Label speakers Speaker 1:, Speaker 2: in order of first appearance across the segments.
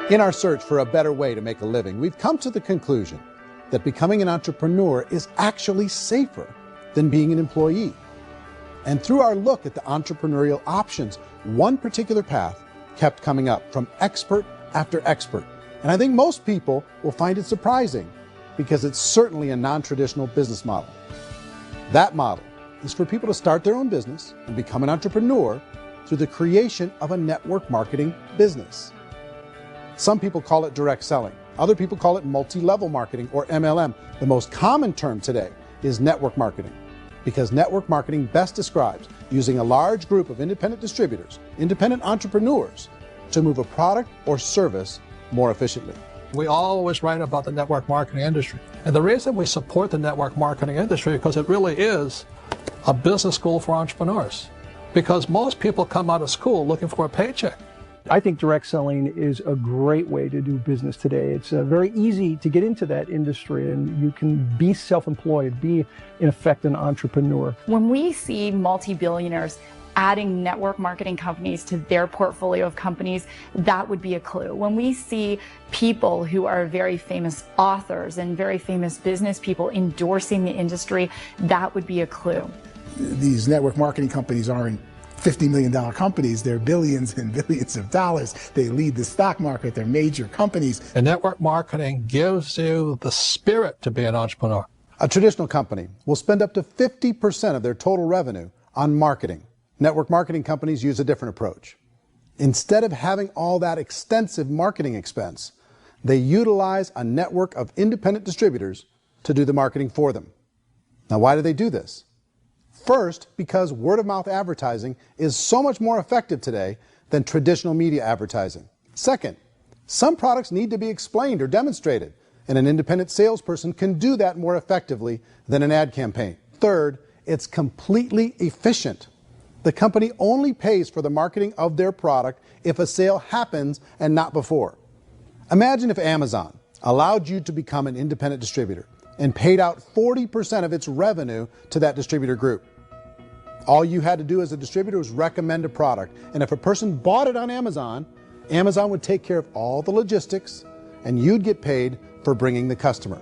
Speaker 1: In our search for a better way to make a living, we've come to the conclusion that becoming an entrepreneur is actually safer than being an employee. And through our look at the entrepreneurial options, one particular path kept coming up from expert after expert. And I think most people will find it surprising because it's certainly a non-traditional business model. That model is for people to start their own business and become an entrepreneur through the creation of a network marketing business. Some people call it direct selling. Other people call it multi-level marketing, or MLM. The most common term today is network marketing, because network marketing best describes using a large group of independent distributors, independent entrepreneurs, to move a product or service more efficiently.
Speaker 2: We always write about the network marketing industry. And the reason we support the network marketing industry is because it really is a business school for entrepreneurs. Because most people come out of school looking for a paycheck.
Speaker 3: I think direct selling is a great way to do business today. It's very easy to get into that industry, and you can be self-employed, be, in effect, an entrepreneur.
Speaker 4: When we see multi-billionaires adding network marketing companies to their portfolio of companies, that would be a clue. When we see people who are very famous authors and very famous business people endorsing the industry, that would be a clue.
Speaker 5: These network marketing companies aren't $50 million companies, they're billions and billions of dollars. They lead the stock market, they're major companies.
Speaker 2: And network marketing gives you the spirit to be an entrepreneur.
Speaker 1: A traditional company will spend up to 50% of their total revenue on marketing. Network marketing companies use a different approach. Instead of having all that extensive marketing expense, they utilize a network of independent distributors to do the marketing for them. Now, why do they do this? First, because word-of-mouth advertising is so much more effective today than traditional media advertising. Second, some products need to be explained or demonstrated, and an independent salesperson can do that more effectively than an ad campaign. Third, it's completely efficient. The company only pays for the marketing of their product if a sale happens and not before. Imagine if Amazon allowed you to become an independent distributor and paid out 40% of its revenue to that distributor group. All you had to do as a distributor was recommend a product, and if a person bought it on Amazon, Amazon would take care of all the logistics, and you'd get paid for bringing the customer.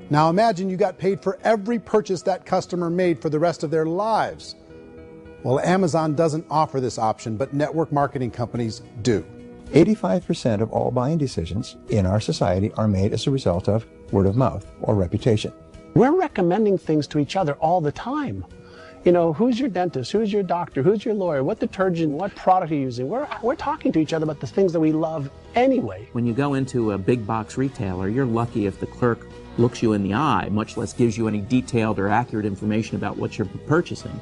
Speaker 1: Now imagine you got paid for every purchase that customer made for the rest of their lives. Well, Amazon doesn't offer this option, but network marketing companies do.
Speaker 6: 85% of all buying decisions in our society are made as a result of word of mouth or reputation.
Speaker 7: We're recommending things to each other all the time. You know, who's your dentist? Who's your doctor? Who's your lawyer? What detergent? What product are you using? We're talking to each other about the things that we love anyway.
Speaker 8: When you go into a big box retailer, you're lucky if the clerk looks you in the eye, much less gives you any detailed or accurate information about what you're purchasing.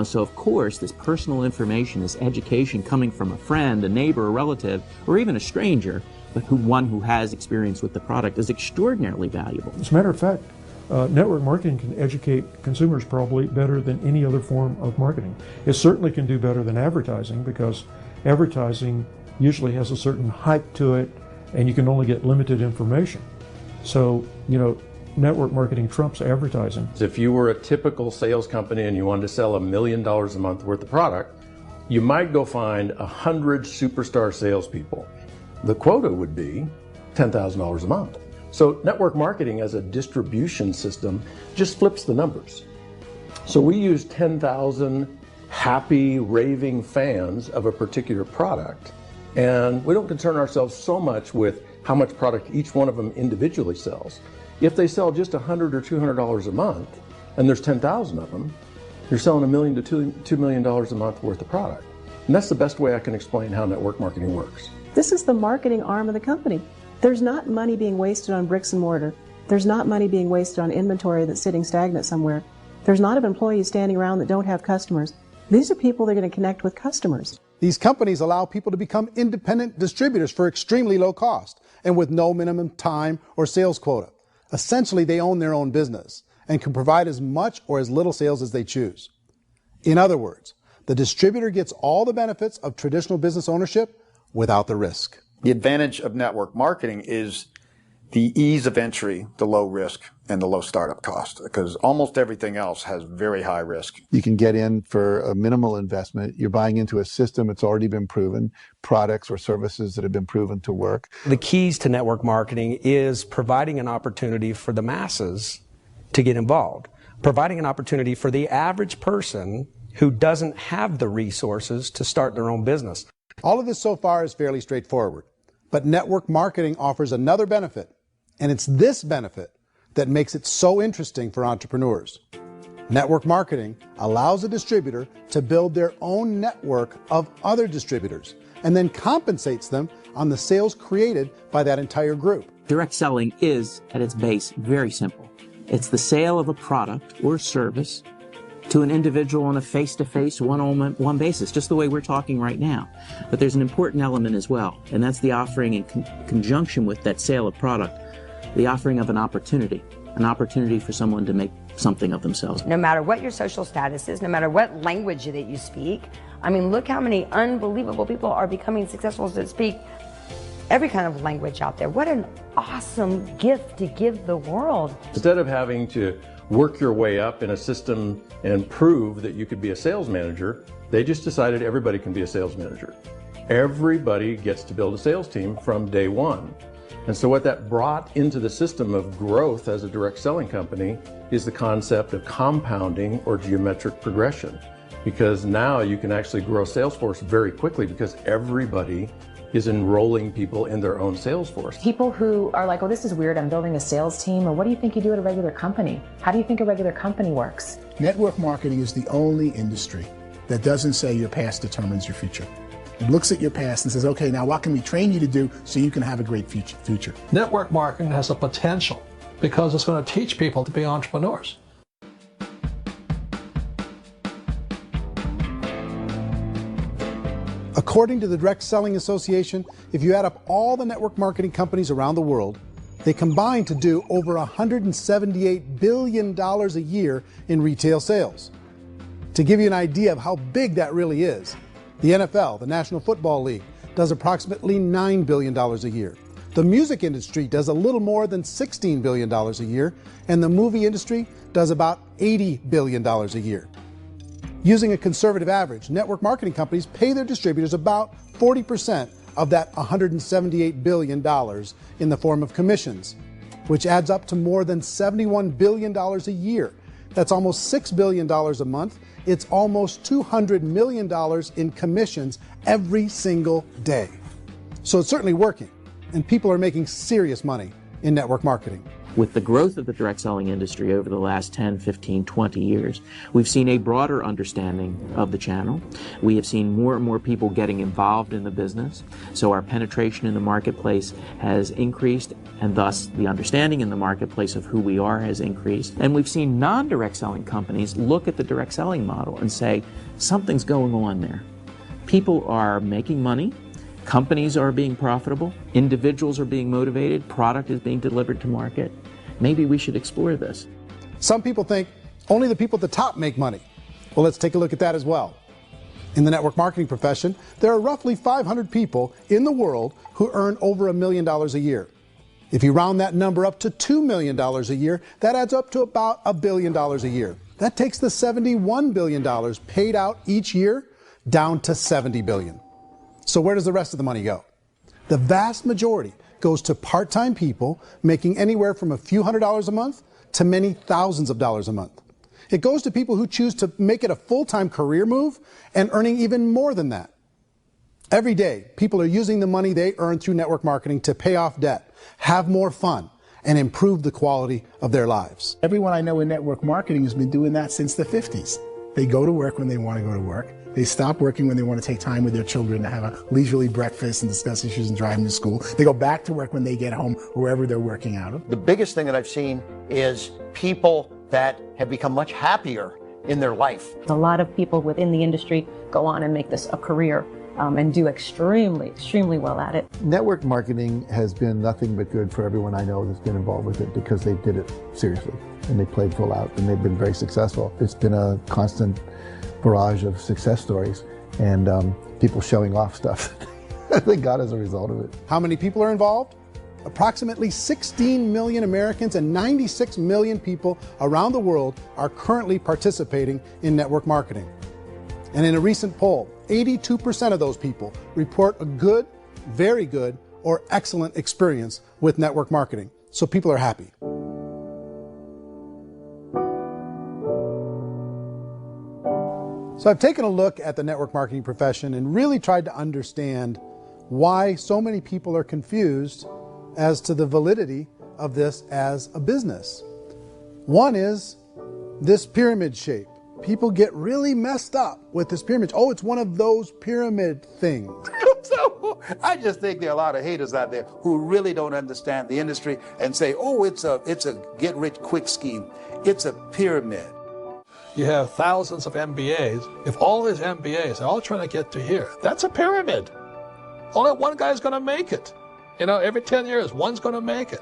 Speaker 8: So of course, this personal information, this education coming from a friend, a neighbor, a relative, or even a stranger, but one who has experience with the product is extraordinarily valuable.
Speaker 9: As a matter of fact, network marketing can educate consumers probably better than any other form of marketing. It certainly can do better than advertising, because advertising usually has a certain hype to it and you can only get limited information. So, you know, network marketing trumps advertising.
Speaker 10: If you were a typical sales company and you wanted to sell $1 million a month worth of product, you might go find 100 superstar salespeople. The quota would be $10,000 a month. So network marketing as a distribution system just flips the numbers. So we use 10,000 happy, raving fans of a particular product, and we don't concern ourselves so much with how much product each one of them individually sells. If they sell just $100 or $200 a month, and there's 10,000 of them, you're selling $1 million to $2 million a month worth of product. And that's the best way I can explain how network marketing works.
Speaker 11: This is the marketing arm of the company. There's not money being wasted on bricks and mortar. There's not money being wasted on inventory that's sitting stagnant somewhere. There's not of employees standing around that don't have customers. These are people that are going to connect with customers.
Speaker 1: These companies allow people to become independent distributors for extremely low cost and with no minimum time or sales quota. Essentially, they own their own business and can provide as much or as little sales as they choose. In other words, the distributor gets all the benefits of traditional business ownership without the risk.
Speaker 12: The advantage of network marketing is the ease of entry, the low risk, and the low startup cost, because almost everything else has very high risk.
Speaker 13: You can get in for a minimal investment. You're buying into a system that's already been proven, products or services that have been proven to work.
Speaker 14: The keys to network marketing is providing an opportunity for the masses to get involved, providing an opportunity for the average person who doesn't have the resources to start their own business.
Speaker 1: All of this so far is fairly straightforward, but network marketing offers another benefit, and it's this benefit that makes it so interesting for entrepreneurs. Network marketing allows a distributor to build their own network of other distributors and then compensates them on the sales created by that entire group.
Speaker 8: Direct selling is, at its base, very simple. It's the sale of a product or service to an individual on a face-to-face, one-on-one basis, just the way we're talking right now. But there's an important element as well, and that's the offering in conjunction with that sale of product, the offering of an opportunity for someone to make something of themselves.
Speaker 15: No matter what your social status is, no matter what language that you speak, I mean, look how many unbelievable people are becoming successful that speak every kind of language out there. What an awesome gift to give the world.
Speaker 10: Instead of having to work your way up in a system and prove that you could be a sales manager, they just decided everybody can be a sales manager. Everybody gets to build a sales team from day one. And so what that brought into the system of growth as a direct selling company is the concept of compounding or geometric progression. Because now you can actually grow sales force very quickly because everybody is enrolling people in their own sales force.
Speaker 16: People who are like, oh, this is weird, I'm building a sales team, or what do you think you do at a regular company? How do you think a regular company works?
Speaker 5: Network marketing is the only industry that doesn't say your past determines your future. It looks at your past and says, okay, now what can we train you to do so you can have a great future?
Speaker 2: Network marketing has a potential because it's going to teach people to be entrepreneurs.
Speaker 1: According to the Direct Selling Association, if you add up all the network marketing companies around the world, they combine to do over $178 billion a year in retail sales. To give you an idea of how big that really is, the NFL, the National Football League, does approximately $9 billion a year. The music industry does a little more than $16 billion a year, and the movie industry does about $80 billion a year. Using a conservative average, network marketing companies pay their distributors about 40% of that $178 billion in the form of commissions, which adds up to more than $71 billion a year. That's almost $6 billion a month. It's almost $200 million in commissions every single day. So it's certainly working, and people are making serious money in network marketing.
Speaker 8: With the growth of the direct selling industry over the last 10, 15, 20 years, we've seen a broader understanding of the channel. We have seen more and more people getting involved in the business. So our penetration in the marketplace has increased, and thus the understanding in the marketplace of who we are has increased. And we've seen non-direct selling companies look at the direct selling model and say, something's going on there. People are making money. Companies are being profitable, individuals are being motivated, product is being delivered to market. Maybe we should explore this.
Speaker 1: Some people think only the people at the top make money. Well, let's take a look at that as well. In the network marketing profession, there are roughly 500 people in the world who earn over $1 million a year. If you round that number up to $2 million a year, that adds up to about $1 billion a year. That takes the $71 billion paid out each year down to $70 billion. So where does the rest of the money go? The vast majority goes to part-time people making anywhere from a few $100s a month to many thousands of dollars a month. It goes to people who choose to make it a full-time career move and earning even more than that. Every day, people are using the money they earn through network marketing to pay off debt, have more fun, and improve the quality of their lives.
Speaker 5: Everyone I know in network marketing has been doing that since the 50s. They go to work when they want to go to work. They stop working when they want to take time with their children to have a leisurely breakfast and discuss issues and drive them to school. They go back to work when they get home, wherever they're working out of.
Speaker 12: The biggest thing that I've seen is people that have become much happier in their life.
Speaker 16: A lot of people within the industry go on and make this a career and do extremely well at it.
Speaker 13: Network marketing has been nothing but good for everyone I know that's been involved with it because they did it seriously and they played full out and they've been very successful. It's been a constant barrage of success stories and people showing off stuff they got as a result of it.
Speaker 1: How many people are involved? approximately 16 million Americans and 96 million people around the world are currently participating in network marketing. And in a recent poll, 82% of those people report a good, very good, or excellent experience with network marketing. So people are happy. So I've taken a look at the network marketing profession and really tried to understand why so many people are confused as to the validity of this as a business. One is this pyramid shape. People get really messed up with this pyramid. Oh, it's one of those pyramid things.
Speaker 17: So I just think there are a lot of haters out there who really don't understand the industry and say, oh, it's a get-rich-quick scheme. It's a pyramid.
Speaker 2: You have thousands of MBAs. If all these MBAs are all trying to get to here, that's a pyramid. Only one guy's going to make it. You know, every 10 years, one's going to make it.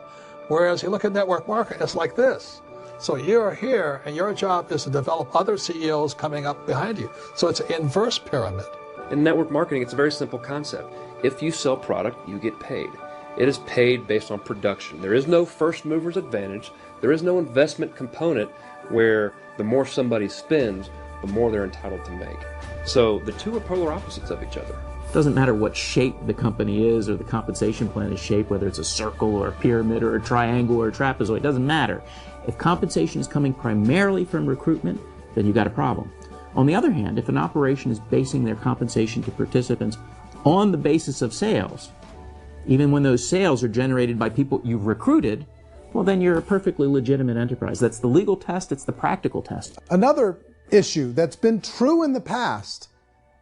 Speaker 2: Whereas you look at network marketing, it's like this. So you're here, and your job is to develop other CEOs coming up behind you. So it's an inverse pyramid.
Speaker 18: In network marketing, it's a very simple concept. If you sell product, you get paid. It is paid based on production. There is no first mover's advantage. There is no investment component where the more somebody spends, the more they're entitled to make. So the two are polar opposites of each other.
Speaker 8: It doesn't matter what shape the company is or the compensation plan is shaped, whether it's a circle or a pyramid or a triangle or a trapezoid, it doesn't matter. If compensation is coming primarily from recruitment, then you've got a problem. On the other hand, if an operation is basing their compensation to participants on the basis of sales, even when those sales are generated by people you've recruited, well, then you're a perfectly legitimate enterprise. That's the legal test, it's the practical test.
Speaker 1: Another issue that's been true in the past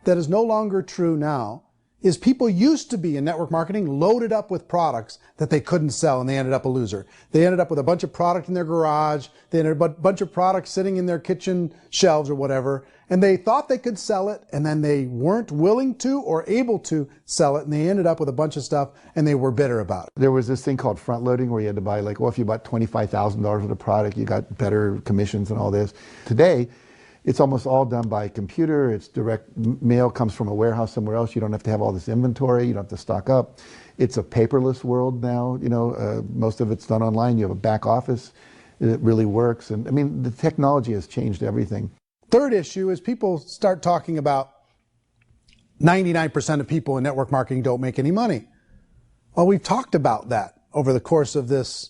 Speaker 1: that is no longer true now is people used to be in network marketing loaded up with products that they couldn't sell, and they ended up a loser. They ended up with a bunch of product in their garage, they ended up with a bunch of products sitting in their kitchen shelves or whatever, and they thought they could sell it, and then they weren't willing to or able to sell it, and they ended up with a bunch of stuff, and they were bitter about it.
Speaker 13: There was this thing called front loading where you had to buy, like, well, if you bought $25,000 worth of product, you got better commissions and all this. Today, it's almost all done by computer. It's direct mail, comes from a warehouse somewhere else. You don't have to have all this inventory. You don't have to stock up. It's a paperless world now. You know, most of it's done online. You have a back office. It really works. And I mean, the technology has changed everything.
Speaker 1: Third issue is people start talking about 99% of people in network marketing don't make any money. Well, we've talked about that over the course of this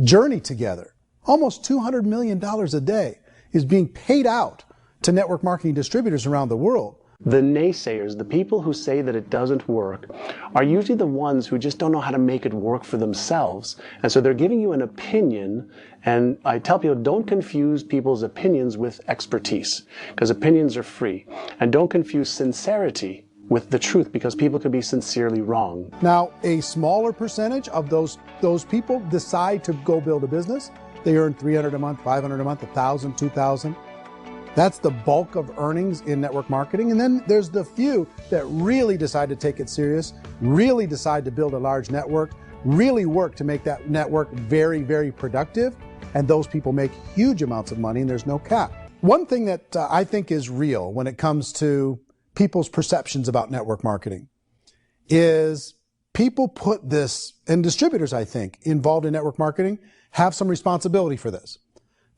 Speaker 1: journey together. Almost $200 million a day is being paid out to network marketing distributors around the world.
Speaker 7: The naysayers, the people who say that it doesn't work, are usually the ones who just don't know how to make it work for themselves. And so they're giving you an opinion, and I tell people, don't confuse people's opinions with expertise, because opinions are free. And don't confuse sincerity with the truth, because people can be sincerely wrong.
Speaker 1: Now, a smaller percentage of those people decide to go build a business. They earn $300 a month, $500 a month, $1,000, $2,000. That's the bulk of earnings in network marketing. And then there's the few that really decide to take it serious, really decide to build a large network, really work to make that network very, very productive. And those people make huge amounts of money, and there's no cap. One thing that I think is real when it comes to people's perceptions about network marketing is people put this, and distributors, I think, involved in network marketing have some responsibility for this.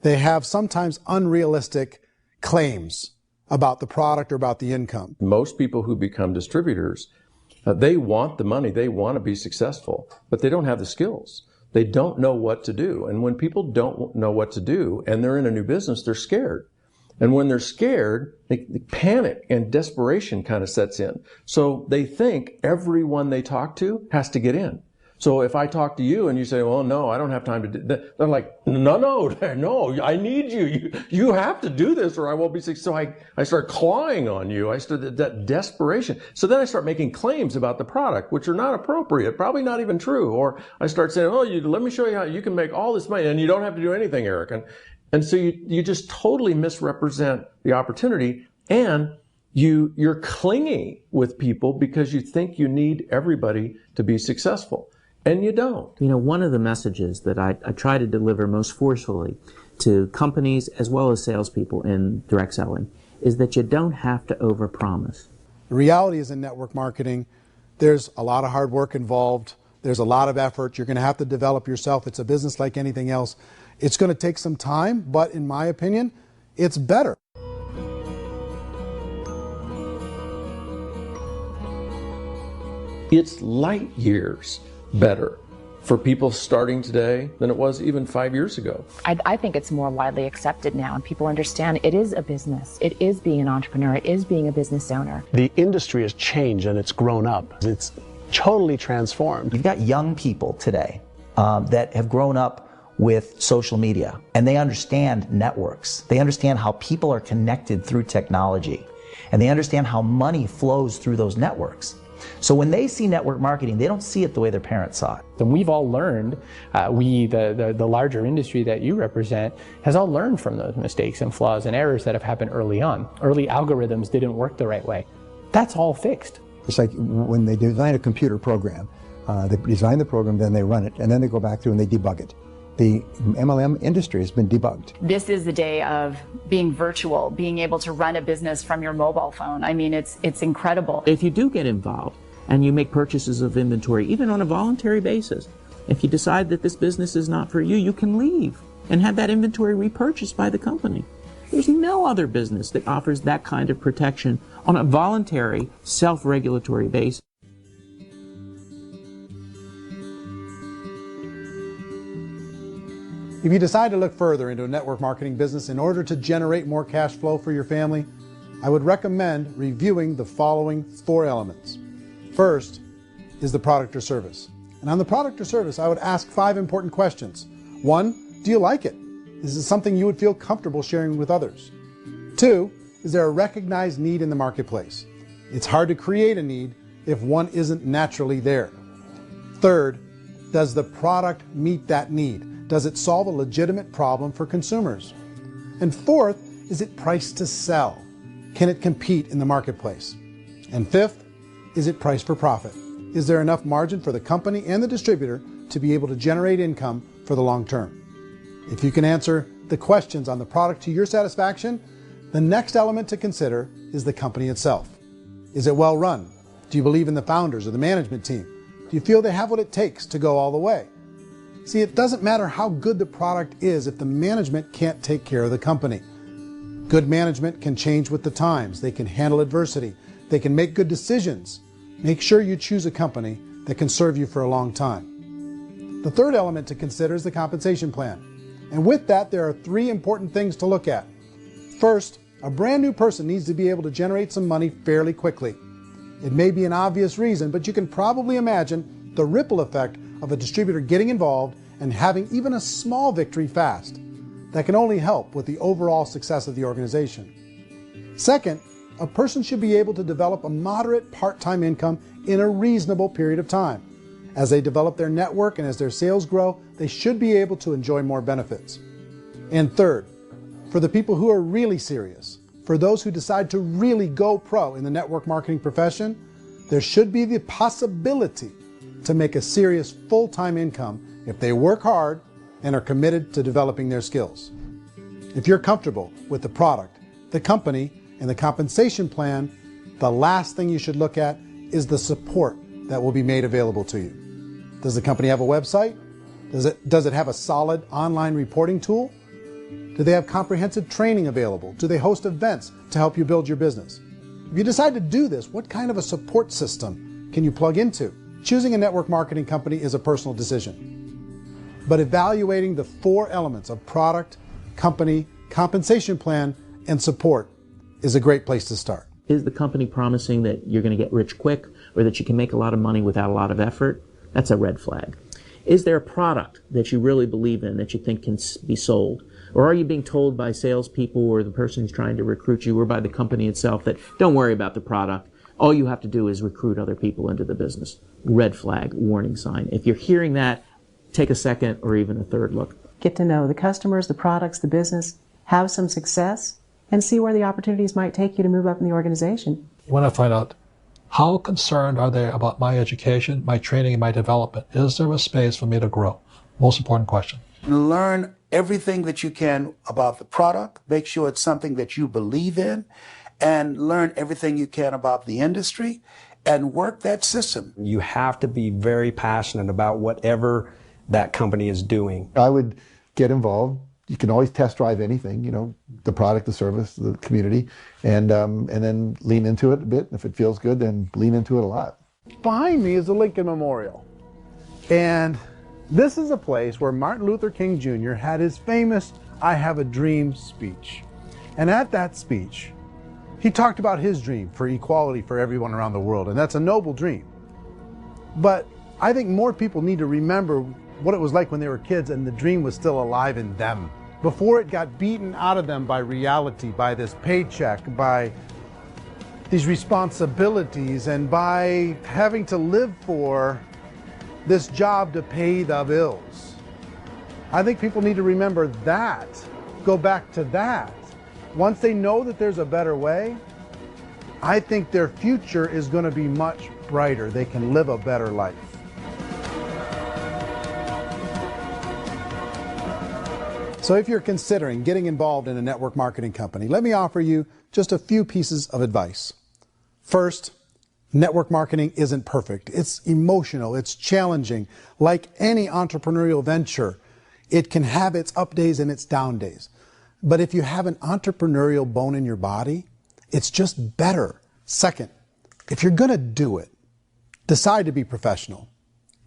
Speaker 1: They have sometimes unrealistic claims about the product or about the income.
Speaker 10: Most people who become distributors, they want the money, they want to be successful, but they don't have the skills. They don't know what to do. And when people don't know what to do and they're in a new business, they're scared. And when they're scared, they panic and desperation kind of sets in. So they think everyone they talk to has to get in. So if I talk to you and you say, well, no, I don't have time to do that, they're like, no, I need you. You have to do this or I won't be successful. So I start clawing on you. I start that desperation. So then I start making claims about the product, which are not appropriate, probably not even true. Or I start saying, let me show you how you can make all this money and you don't have to do anything, Eric. And so you just totally misrepresent the opportunity, and you're clingy with people because you think you need everybody to be successful. And you don't.
Speaker 8: You know, one of the messages that I try to deliver most forcefully to companies as well as salespeople in direct selling is that you don't have to overpromise.
Speaker 1: The reality is in network marketing, there's a lot of hard work involved. There's a lot of effort. You're going to have to develop yourself. It's a business like anything else. It's going to take some time, but in my opinion, it's better.
Speaker 10: It's light years better for people starting today than it was even 5 years ago.
Speaker 19: I think it's more widely accepted now, and people understand it is a business. It is being an entrepreneur. It is being a business owner.
Speaker 7: The industry has changed and it's grown up. It's totally transformed.
Speaker 20: You've got young people today that have grown up with social media, and they understand networks. They understand how people are connected through technology, and they understand how money flows through those networks. So when they see network marketing, they don't see it the way their parents saw it.
Speaker 21: And we've all learned, the larger industry that you represent, has all learned from those mistakes and flaws and errors that have happened early on. Early algorithms didn't work the right way. That's all fixed.
Speaker 6: It's like when they design a computer program, they design the program, then they run it, and then they go back through and they debug it. The MLM industry has been debugged.
Speaker 4: This is the day of being virtual, being able to run a business from your mobile phone. I mean, it's incredible.
Speaker 8: If you do get involved and you make purchases of inventory, even on a voluntary basis, if you decide that this business is not for you, you can leave and have that inventory repurchased by the company. There's no other business that offers that kind of protection on a voluntary, self-regulatory basis.
Speaker 1: If you decide to look further into a network marketing business in order to generate more cash flow for your family, I would recommend reviewing the following 4 elements. First is the product or service. And on the product or service, I would ask 5 important questions. 1, do you like it? Is it something you would feel comfortable sharing with others? 2, is there a recognized need in the marketplace? It's hard to create a need if one isn't naturally there. 3rd, does the product meet that need? Does it solve a legitimate problem for consumers? And 4th, is it priced to sell? Can it compete in the marketplace? And 5th, is it priced for profit? Is there enough margin for the company and the distributor to be able to generate income for the long term? If you can answer the questions on the product to your satisfaction, the next element to consider is the company itself. Is it well run? Do you believe in the founders or the management team? Do you feel they have what it takes to go all the way? See, it doesn't matter how good the product is if the management can't take care of the company. Good management can change with the times. They can handle adversity. They can make good decisions. Make sure you choose a company that can serve you for a long time. The third element to consider is the compensation plan. And with that, there are 3 important things to look at. First, a brand new person needs to be able to generate some money fairly quickly. It may be an obvious reason, but you can probably imagine the ripple effect of a distributor getting involved and having even a small victory fast. That can only help with the overall success of the organization. Second, a person should be able to develop a moderate part-time income in a reasonable period of time. As they develop their network and as their sales grow, they should be able to enjoy more benefits. And third, for the people who are really serious, for those who decide to really go pro in the network marketing profession, there should be the possibility to make a serious full-time income if they work hard and are committed to developing their skills. If you're comfortable with the product, the company, and the compensation plan, the last thing you should look at is the support that will be made available to you. Does the company have a website? Does it have a solid online reporting tool? Do they have comprehensive training available? Do they host events to help you build your business? If you decide to do this, what kind of a support system can you plug into? Choosing a network marketing company is a personal decision. But evaluating the 4 elements of product, company, compensation plan, and support is a great place to start.
Speaker 8: Is the company promising that you're going to get rich quick or that you can make a lot of money without a lot of effort? That's a red flag. Is there a product that you really believe in that you think can be sold? Or are you being told by salespeople or the person who's trying to recruit you or by the company itself that don't worry about the product, all you have to do is recruit other people into the business? Red flag, warning sign. If you're hearing that, take a second or even a third look.
Speaker 11: Get to know the customers, the products, the business, have some success, and see where the opportunities might take you to move up in the organization.
Speaker 2: You want to find out how concerned are they about my education, my training, and my development? Is there a space for me to grow? Most important question.
Speaker 17: Learn everything that you can about the product. Make sure it's something that you believe in, and learn everything you can about the industry. and work that system.
Speaker 14: You have to be very passionate about whatever that company is doing.
Speaker 13: I would get involved. You can always test drive anything, you know, the product, the service, the community, and then lean into it a bit. If it feels good, then lean into it a lot.
Speaker 1: Behind me is the Lincoln Memorial. And this is a place where Martin Luther King Jr. had his famous I Have a Dream speech. And at that speech, he talked about his dream for equality for everyone around the world, and that's a noble dream. But I think more people need to remember what it was like when they were kids and the dream was still alive in them, before it got beaten out of them by reality, by this paycheck, by these responsibilities, and by having to live for this job to pay the bills. I think people need to remember that, go back to that. Once they know that there's a better way, I think their future is going to be much brighter. They can live a better life. So if you're considering getting involved in a network marketing company, let me offer you just a few pieces of advice. First, network marketing isn't perfect. It's emotional, it's challenging. Like any entrepreneurial venture, it can have its up days and its down days. But if you have an entrepreneurial bone in your body, it's just better. Second, if you're going to do it, decide to be professional.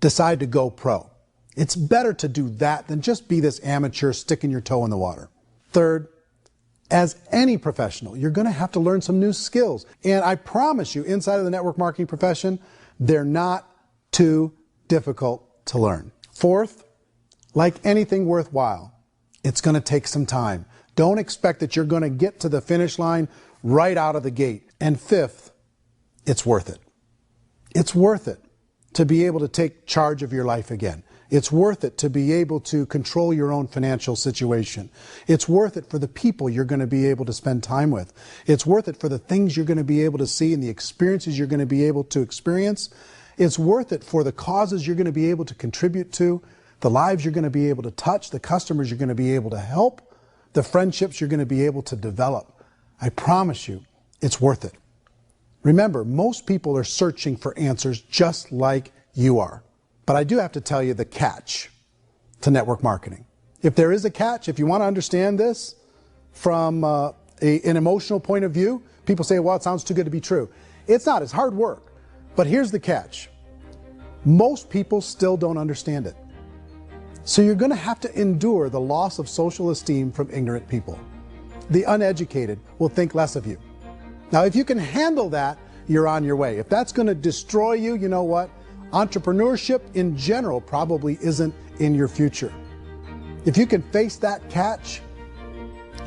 Speaker 1: Decide to go pro. It's better to do that than just be this amateur sticking your toe in the water. Third, as any professional, you're going to have to learn some new skills. And I promise you, inside of the network marketing profession, they're not too difficult to learn. Fourth, like anything worthwhile, it's going to take some time. Don't expect that you're going to get to the finish line right out of the gate. And fifth, it's worth it. It's worth it to be able to take charge of your life again. It's worth it to be able to control your own financial situation. It's worth it for the people you're going to be able to spend time with. It's worth it for the things you're going to be able to see and the experiences you're going to be able to experience. It's worth it for the causes you're going to be able to contribute to, the lives you're going to be able to touch, the customers you're going to be able to help, the friendships you're going to be able to develop. I promise you, it's worth it. Remember, most people are searching for answers just like you are. But I do have to tell you the catch to network marketing. If there is a catch, if you want to understand this from an emotional point of view, people say, well, it sounds too good to be true. It's not. It's hard work. But here's the catch. Most people still don't understand it. So you're going to have to endure the loss of social esteem from ignorant people. The uneducated will think less of you. Now, if you can handle that, you're on your way. If that's going to destroy you, you know what? Entrepreneurship in general probably isn't in your future. If you can face that catch,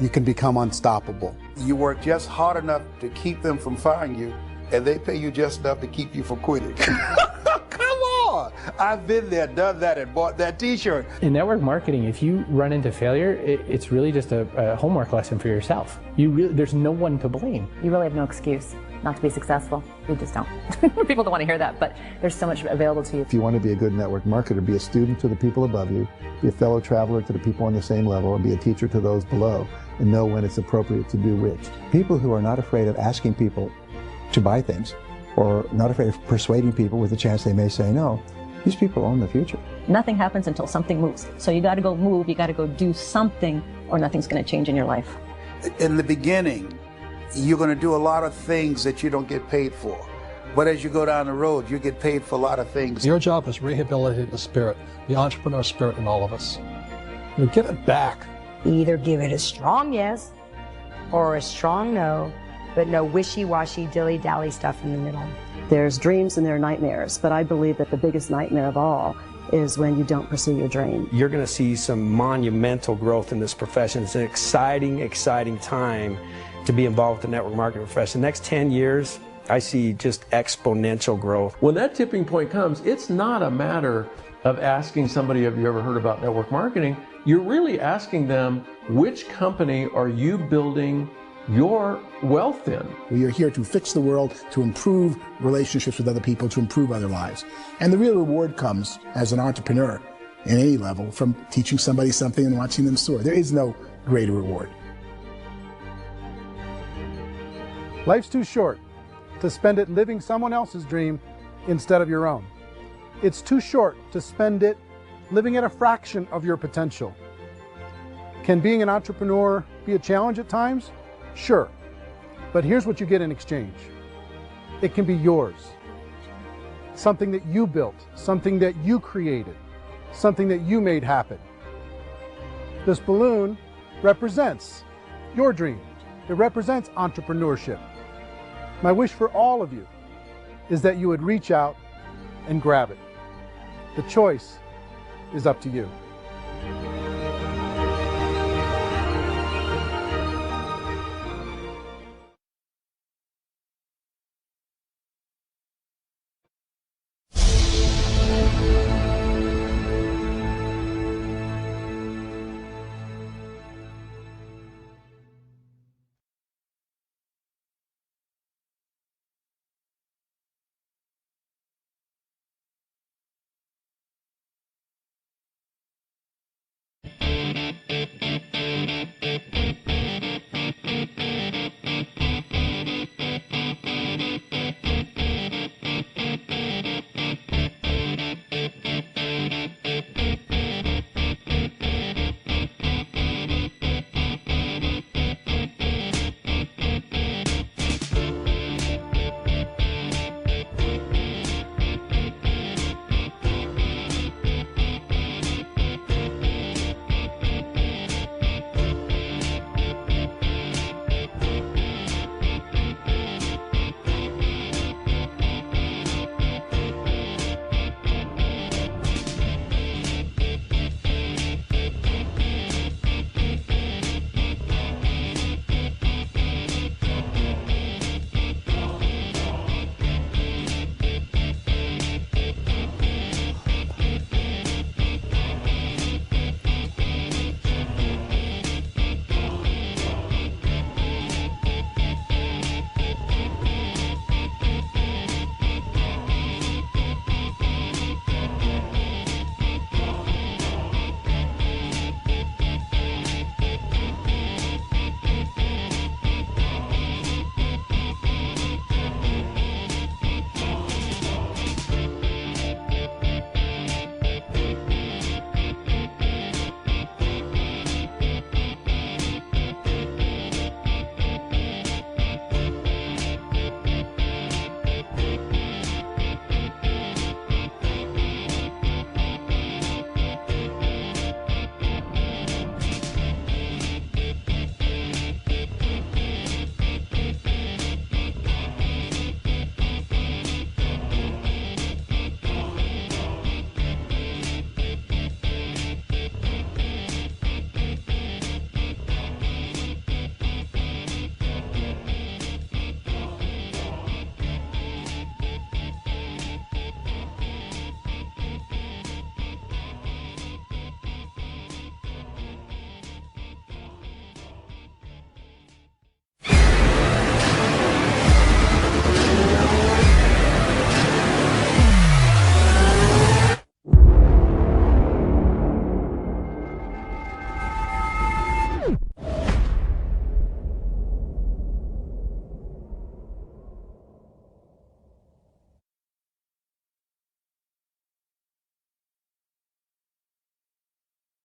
Speaker 1: you can become unstoppable.
Speaker 17: You work just hard enough to keep them from firing you, and they pay you just enough to keep you from quitting. Come on! I've been there, done that, and bought that t-shirt.
Speaker 21: In network marketing, if you run into failure, it's really just a homework lesson for yourself. There's no one to blame.
Speaker 19: You really have no excuse not to be successful. You just don't. People don't want to hear that, but there's so much available to you.
Speaker 13: If you want to be a good network marketer, be a student to the people above you, be a fellow traveler to the people on the same level, and be a teacher to those below, and know when it's appropriate to do which. People who are not afraid of asking people to buy things, or not afraid of persuading people with a chance they may say no, these people own the future.
Speaker 16: Nothing happens until something moves. So you got to go move, you got to go do something, or nothing's going to change in your life.
Speaker 17: In the beginning, you're going to do a lot of things that you don't get paid for. But as you go down the road, you get paid for a lot of things.
Speaker 2: Your job is rehabilitate the spirit, the entrepreneur spirit in all of us. You get it back.
Speaker 15: Either give it a strong yes or a strong no, but no wishy-washy, dilly-dally stuff in the middle.
Speaker 11: There's dreams and there are nightmares, but I believe that the biggest nightmare of all is when you don't pursue your dream.
Speaker 14: You're going to see some monumental growth in this profession. It's an exciting, exciting time to be involved with the network marketing profession. The next 10 years, I see just exponential growth.
Speaker 10: When that tipping point comes, it's not a matter of asking somebody, have you ever heard about network marketing? You're really asking them, which company are you building your wealth in?
Speaker 5: We are here to fix the world, to improve relationships with other people, to improve other lives. And the real reward comes as an entrepreneur in any level from teaching somebody something and watching them soar. There is no greater reward.
Speaker 1: Life's too short to spend it living someone else's dream instead of your own. It's too short to spend it living at a fraction of your potential. Can being an entrepreneur be a challenge at times? Sure. But here's what you get in exchange. It can be yours. Something that you built, something that you created, something that you made happen. This balloon represents your dream. It represents entrepreneurship. My wish for all of you is that you would reach out and grab it. The choice is up to you.